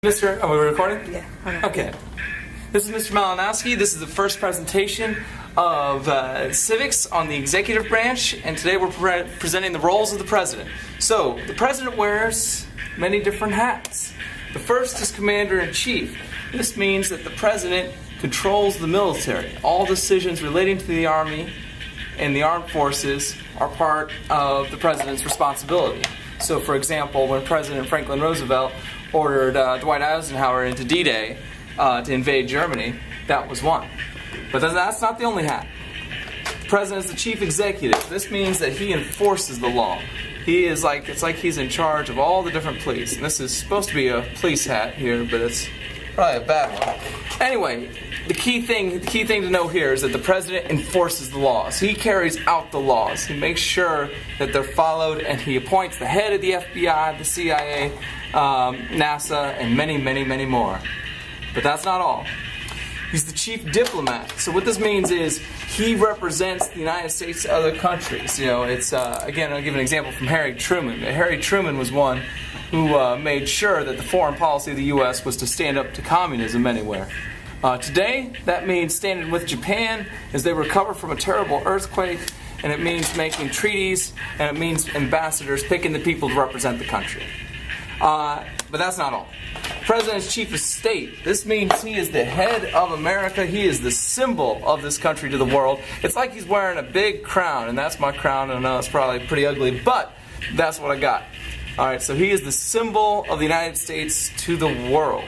Mr. Are we recording? Yeah. Okay. This is Mr. Malinowski. This is the first presentation of civics on the executive branch, and today we're presenting the roles of the president. So, the president wears many different hats. The first is commander-in-chief. This means that the president controls the military. All decisions relating to the Army and the armed forces are part of the president's responsibility. So, for example, when President Franklin Roosevelt ordered Dwight Eisenhower into D-Day to invade Germany, that was one. But that's not the only hat. The president is the chief executive. This means that he enforces the law. It's like he's in charge of all the different police. And this is supposed to be a police hat here, but it's probably a bad one. Anyway, the key thing to know here is that the president enforces the laws. He carries out the laws. He makes sure that they're followed, and he appoints the head of the FBI, the CIA, NASA, and many, many, many more. But that's not all. He's the chief diplomat. So what this means is he represents the United States to other countries. You know, it's again, I'll give an example from Harry Truman. Harry Truman was one who made sure that the foreign policy of the U.S. was to stand up to communism anywhere. Today, that means standing with Japan as they recover from a terrible earthquake, and it means making treaties, and it means ambassadors picking the people to represent the country. But that's not all. The president is chief of state. This means he is the head of America. He is the symbol of this country to the world. It's like he's wearing a big crown, and that's my crown. I know it's probably pretty ugly, but that's what I got. Alright, so he is the symbol of the United States to the world.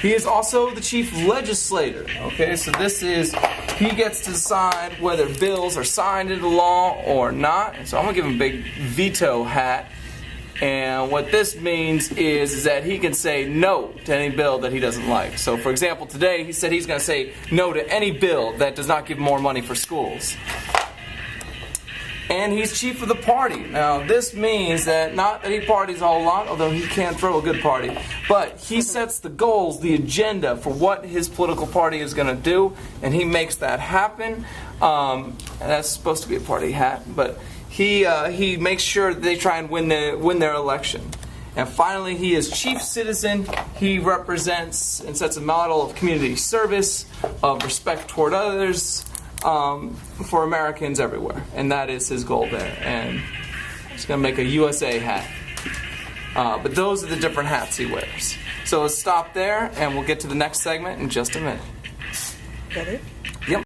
He is also the chief legislator. Okay, so this is, he gets to decide whether bills are signed into law or not. So I'm going to give him a big veto hat. And what this means is that he can say no to any bill that he doesn't like. So for example, today he said he's going to say no to any bill that does not give more money for schools. And he's chief of the party. Now, this means that not that he parties a whole lot, although he can throw a good party, but he sets the goals, the agenda for what his political party is going to do, and he makes that happen. And that's supposed to be a party hat, but he makes sure that they try and win their election. And finally, he is chief citizen. He represents and sets a model of community service, of respect toward others, for Americans everywhere, and that is his goal there. And he's going to make a USA hat. But those are the different hats he wears. So let's stop there, and we'll get to the next segment in just a minute. Ready?